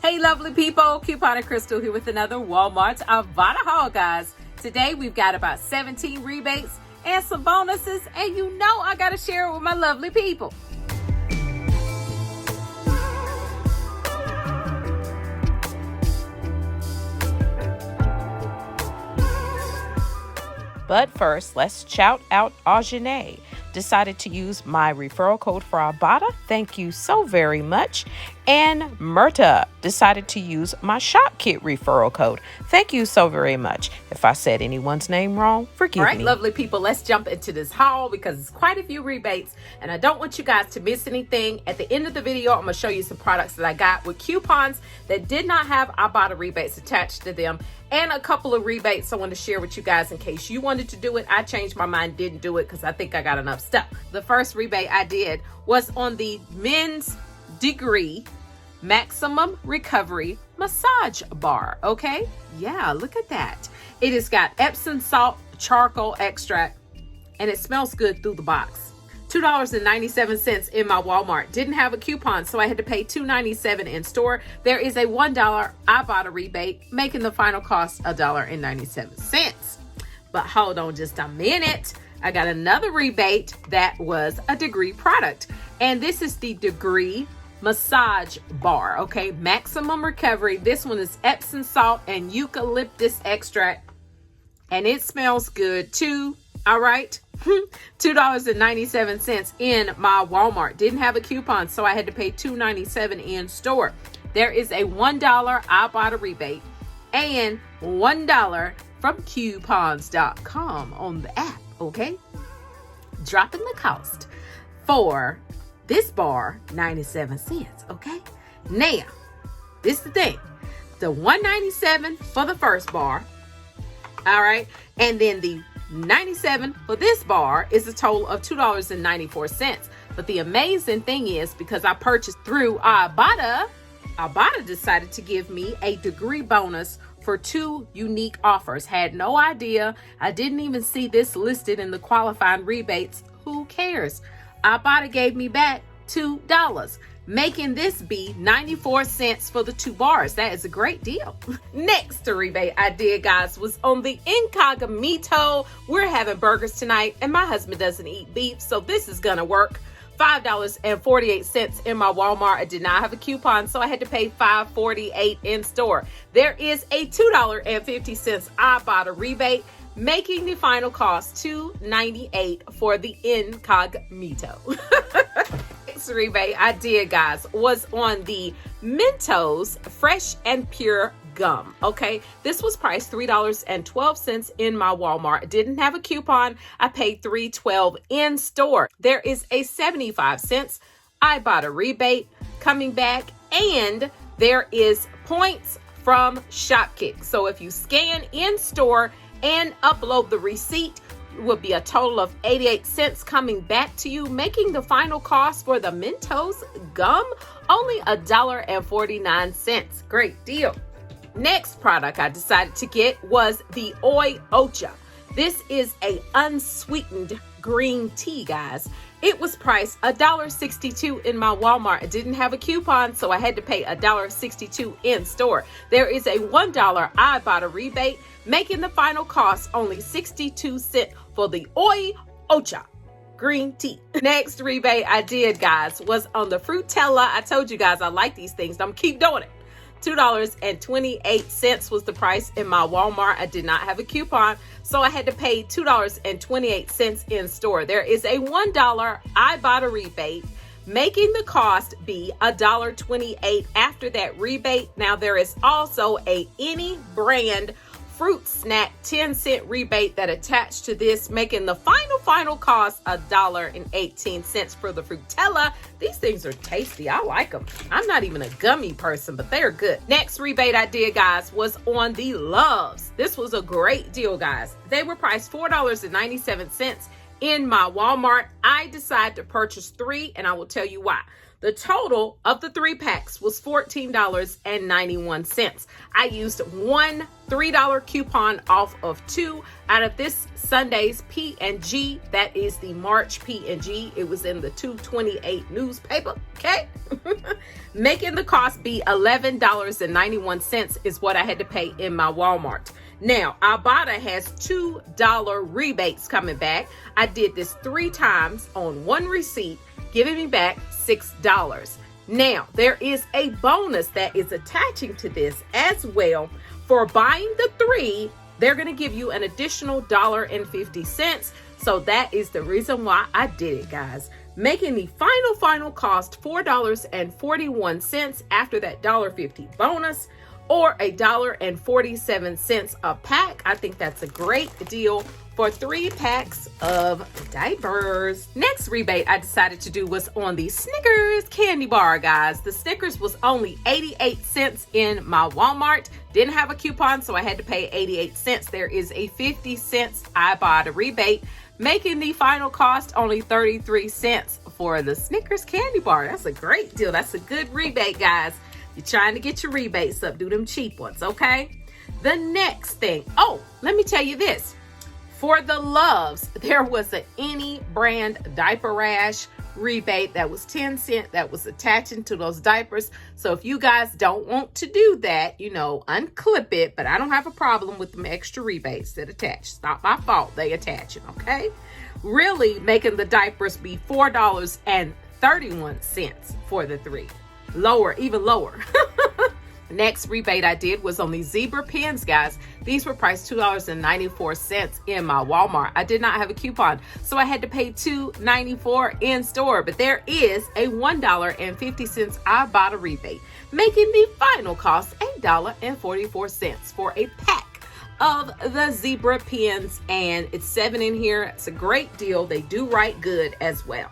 Hey lovely people, Couponer Crystal here with another Walmart Ibotta Haul, guys. Today we've got about 17 rebates and some bonuses, and you know I gotta share it with my lovely people. But first, let's shout out Aujane. Decided to use my referral code for Ibotta. Thank you so very much. And Murta decided to use my shop kit referral code. Thank you so very much. If I said anyone's name wrong, forgive me. All right, lovely people, let's jump into this haul because it's quite a few rebates and I don't want you guys to miss anything. At the end of the video, I'm going to show you some products that I got with coupons that did not have Ibotta rebates attached to them, and a couple of rebates I want to share with you guys in case you wanted to do it. I changed my mind, didn't do it because I think I got enough stuff. The first rebate I did was on the Men's Degree Maximum Recovery Massage Bar. Okay, yeah, look at that. It has got Epsom salt charcoal extract and it smells good through the box. $2.97 in my Walmart. Didn't have a coupon, so I had to pay $2.97 in store. There is a $1 Ibotta rebate, making the final cost $1.97. But hold on just a minute. I got another rebate that was a Degree product, and this is the Degree Massage Bar. Okay, maximum recovery. This one is Epsom salt and eucalyptus extract, and it smells good too. All right. $2.97 in my Walmart. Didn't have a coupon, so I had to pay $2.97 in store. There is a $1 Ibotta rebate and $1 from coupons.com on the app. Okay, dropping the cost for this bar 97 cents. Okay, now this is the thing, the $1.97 for the first bar, all right, and then the $97 for this bar is a total of $2.94. But the amazing thing is, because I purchased through Ibotta decided to give me a Degree bonus for 2 unique offers. Had no idea. I didn't even see this listed in the qualifying rebates. Who cares? Ibotta gave me back $2, making this be 94 cents for the 2 bars. That is a great deal. Next rebate I did, guys, was on the Incognito. We're having burgers tonight, and my husband doesn't eat beef, so this is gonna work. $5.48 in my Walmart. I did not have a coupon, so I had to pay $5.48 in store. There is a $2.50 Ibotta rebate, making the final cost $2.98 for the Incognito. Next rebate I did, guys, was on the Mentos Fresh and Pure Gum. Okay, this was priced $3.12 in my Walmart. Didn't have a coupon. I paid $3.12 in store. There is a 75 cents Ibotta rebate coming back, and there is points from Shopkick. So if you scan in store and upload the receipt, will be a total of 88 cents coming back to you, making the final cost for the Mentos gum only $1.49. Great deal. Next product I decided to get was the Ibotta. This is a unsweetened green tea, guys. It was priced $1.62 in my Walmart. I didn't have a coupon, so I had to pay $1.62 in store. There is a $1 Ibotta rebate, making the final cost only 62 cents for the Ibotta green tea. Next rebate I did, guys, was on the Fruitella. I told you guys I like these things. I'm keep doing it. $2.28 was the price in my Walmart. I did not have a coupon, so I had to pay $2.28 in store. There is a $1 Ibotta rebate, making the cost be $1.28 after that rebate. Now there is also a any brand fruit snack 10-cent rebate that attached to this, making the final cost $1.18 for the Fruitella. These things are tasty. I like them. I'm not even a gummy person, but they're good. Next rebate I did, guys, was on the Luvs. This was a great deal, guys. They were priced $4.97 in my Walmart. I decided to purchase 3, and I will tell you why. The total of the 3 packs was $14.91. I used one $3 coupon off of 2 out of this Sunday's P&G. That is the March P&G. It was in the 228 newspaper, okay? Making the cost be $11.91 is what I had to pay in my Walmart. Now, Ibotta has $2 rebates coming back. I did this 3 times on one receipt, giving me back $6. Now, there is a bonus that is attaching to this as well. For buying the 3, they're going to give you an additional $1.50. So that is the reason why I did it, guys. Making the final cost $4.41 after that $1.50 bonus, or $1.47 a pack. I think that's a great deal for 3 packs of diapers. Next rebate I decided to do was on the Snickers candy bar, guys. The Snickers was only 88 cents in my Walmart. Didn't have a coupon, so I had to pay 88 cents. There is a 50 cents Ibotta rebate, making the final cost only 33 cents for the Snickers candy bar. That's a great deal. That's a good rebate, guys. You're trying to get your rebates up. Do them cheap ones, okay? The next thing. Oh, let me tell you this. For the Luvs, there was an any brand diaper rash rebate that was 10 cents that was attaching to those diapers. So if you guys don't want to do that, you know, unclip it. But I don't have a problem with them extra rebates that attach. It's not my fault they attach it, okay? Really making the diapers be $4.31 for the 3. Lower, even lower. Next rebate I did was on these zebra pens, guys. These were priced $2.94 in my Walmart. I did not have a coupon, so I had to pay $2.94 in store. But there is a $1.50 Ibotta rebate, making the final cost $8.44 for a pack of the zebra pens. And it's 7 in here. It's a great deal. They do write good as well.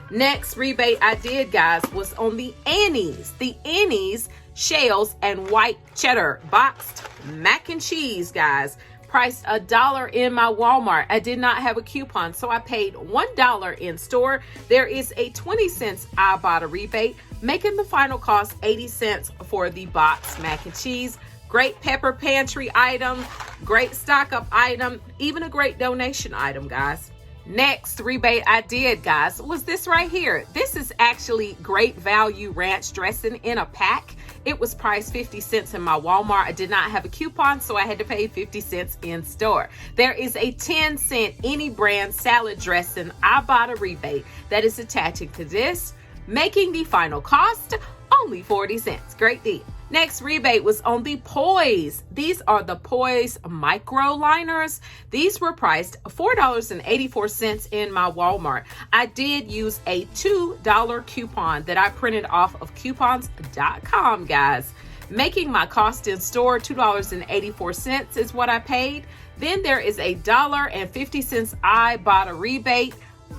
Next rebate I did, guys, was on the Annie's. The Annie's shells and white cheddar boxed mac and cheese, guys. Priced $1 in my Walmart. I did not have a coupon, so I paid $1 in store. There is a 20 cents Ibotta rebate, making the final cost 80 cents for the boxed mac and cheese. Great pepper pantry item, great stock up item, even a great donation item, guys. Next rebate I did, guys, was this right here. This is actually great value ranch dressing in a pack. It was priced 50 cents in my Walmart. I did not have a coupon, so I had to pay 50 cents in store. There is a 10 cent any brand salad dressing Ibotta rebate that is attaching to this, making the final cost only 40 cents. Great deal. Next rebate was on the Poise. These are the Poise micro liners. These were priced $4.84 in my Walmart. I did use a $2 coupon that I printed off of coupons.com, guys. Making my cost in store $2.84 is what I paid. Then there is a $1.50 Ibotta rebate,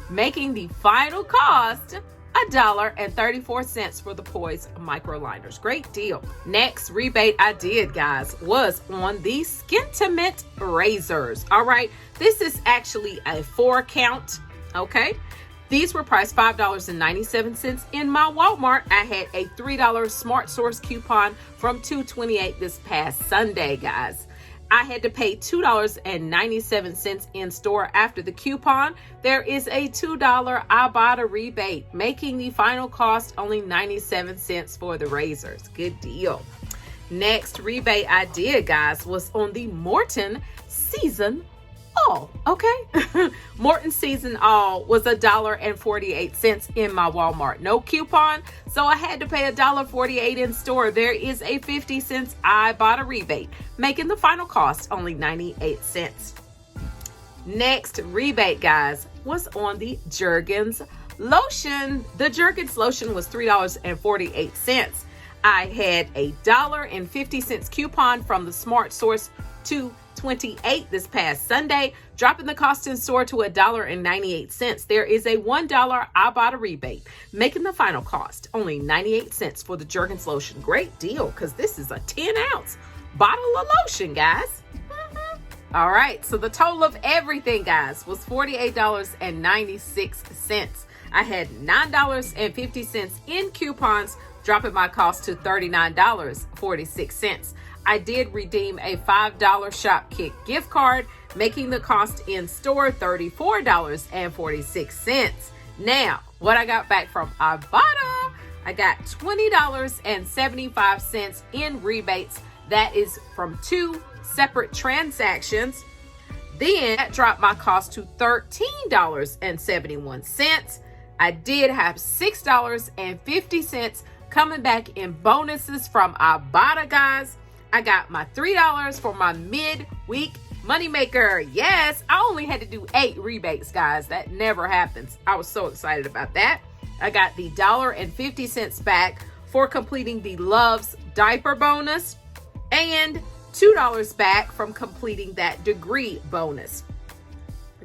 making the final cost $1.34 for the Poise micro liners. Great deal. Next rebate I did, guys, was on the Skintimate razors. All right, this is actually a 4 count, okay? These were priced $5.97 in my Walmart. I had a $3 Smart Source coupon from $2.28 this past Sunday, guys. I had to pay $2.97 in store after the coupon. There is a $2 Ibotta rebate, making the final cost only 97 cents for the razors. Good deal. Next rebate I did, guys, was on the Morton Season All, okay? Morton Season All was $1.48 in my Walmart. No coupon, so I had to pay $1.48 in store. There is a 50 cents Ibotta rebate, making the final cost only 98 cents. Next rebate, guys, was on the Jergens Lotion. The Jergens Lotion was $3.48. I had a $1.50 coupon from the Smart Source $2.28 this past Sunday, dropping the cost in store to $1.98. There is a $1 Ibotta rebate, making the final cost only 98 cents for the Jergens Lotion. Great deal, because this is a 10-ounce bottle of lotion, guys. All right, so the total of everything, guys, was $48.96. I had $9.50 in coupons, dropping my cost to $39.46. I did redeem a $5 Shopkick gift card, making the cost in store $34.46. Now, what I got back from Ibotta, I got $20.75 in rebates. That is from 2 separate transactions. Then that dropped my cost to $13.71. I did have $6.50 coming back in bonuses from Ibotta, guys. I got my $3 for my mid-week moneymaker. Yes, I only had to do 8 rebates, guys. That never happens. I was so excited about that. I got the $1.50 back for completing the Luvs diaper bonus and $2 back from completing that degree bonus,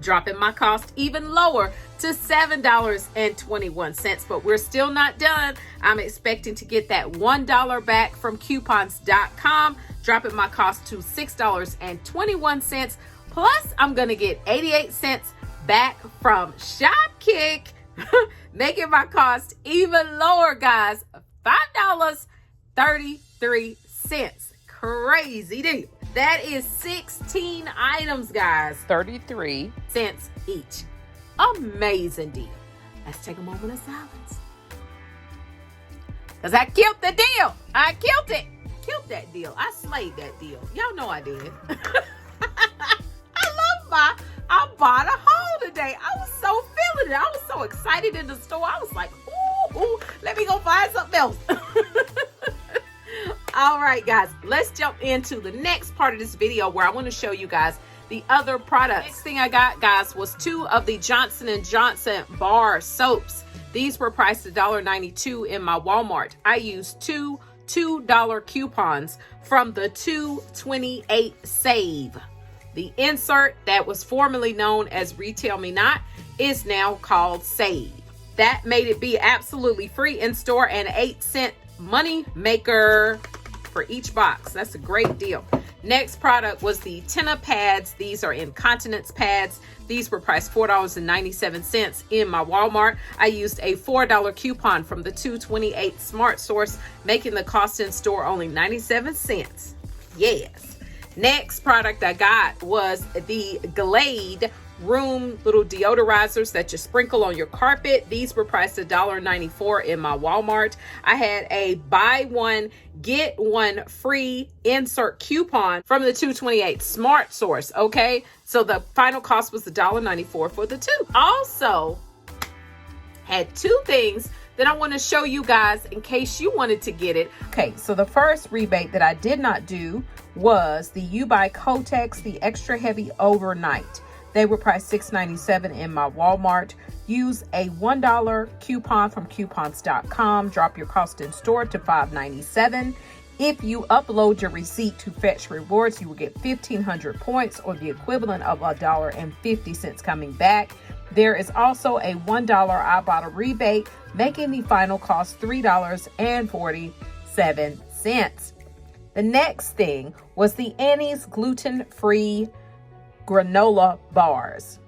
dropping my cost even lower to $7.21. But we're still not done. I'm expecting to get that $1 back from coupons.com, dropping my cost to $6.21. Plus, I'm going to get 88 cents back from Shopkick, making my cost even lower, guys. $5.33. Crazy deal. That is 16 items, guys. 33 cents each. Amazing deal. Let's take a moment of silence, because I killed the deal. I killed it. Killed that deal. I slayed that deal. Y'all know I did. I love my Ibotta haul today. I was so feeling it. I was so excited in the store. I was like, ooh, let me go find something else. All right, guys, let's jump into the next part of this video where I want to show you guys the other products. Next thing I got, guys, was 2 of the Johnson & Johnson bar soaps. These were priced $1.92 in my Walmart. I used 2 $2 coupons from the 2/28 save. The insert that was formerly known as Retail Me Not is now called Save. That made it be absolutely free in store and 8-cent money maker for each box. That's a great deal. Next product was the Tenna pads. These are incontinence pads. These were priced $4.97 in my Walmart. I used a $4 coupon from the 2/28 Smart Source, making the cost in store only 97 cents. Yes. Next product I got was the Glade Room little deodorizers that you sprinkle on your carpet. These were priced $1.94 in my Walmart. I had a buy one get one free insert coupon from the 2/28 Smart Source. Okay, so the final cost was $1.94 for the 2. Also had 2 things that I want to show you guys in case you wanted to get it. Okay, so the first rebate that I did not do was the You by Kotex, the extra heavy overnight. They were priced $6.97 in my Walmart. Use a $1 coupon from coupons.com. Drop your cost in store to $5.97. If you upload your receipt to Fetch Rewards, you will get 1,500 points, or the equivalent of $1.50 coming back. There is also a $1 Ibotta rebate, making the final cost $3.47. The next thing was the Annie's gluten-free granola bars.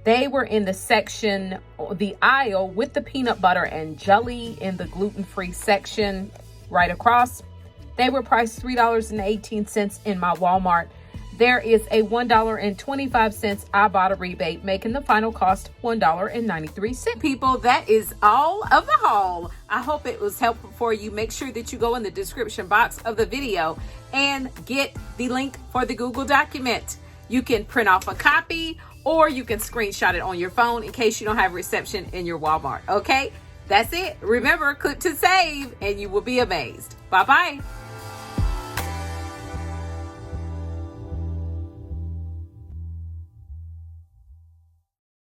They were in the section, the aisle with the peanut butter and jelly in the gluten-free section right across. They were priced $3.18 in my Walmart. There is a $1.25 Ibotta rebate, making the final cost $1.93. People, that is all of the haul. I hope it was helpful for you. Make sure that you go in the description box of the video and get the link for the Google document. You can print off a copy, or you can screenshot it on your phone in case you don't have reception in your Walmart. Okay, that's it. Remember, click to save and you will be amazed. Bye-bye.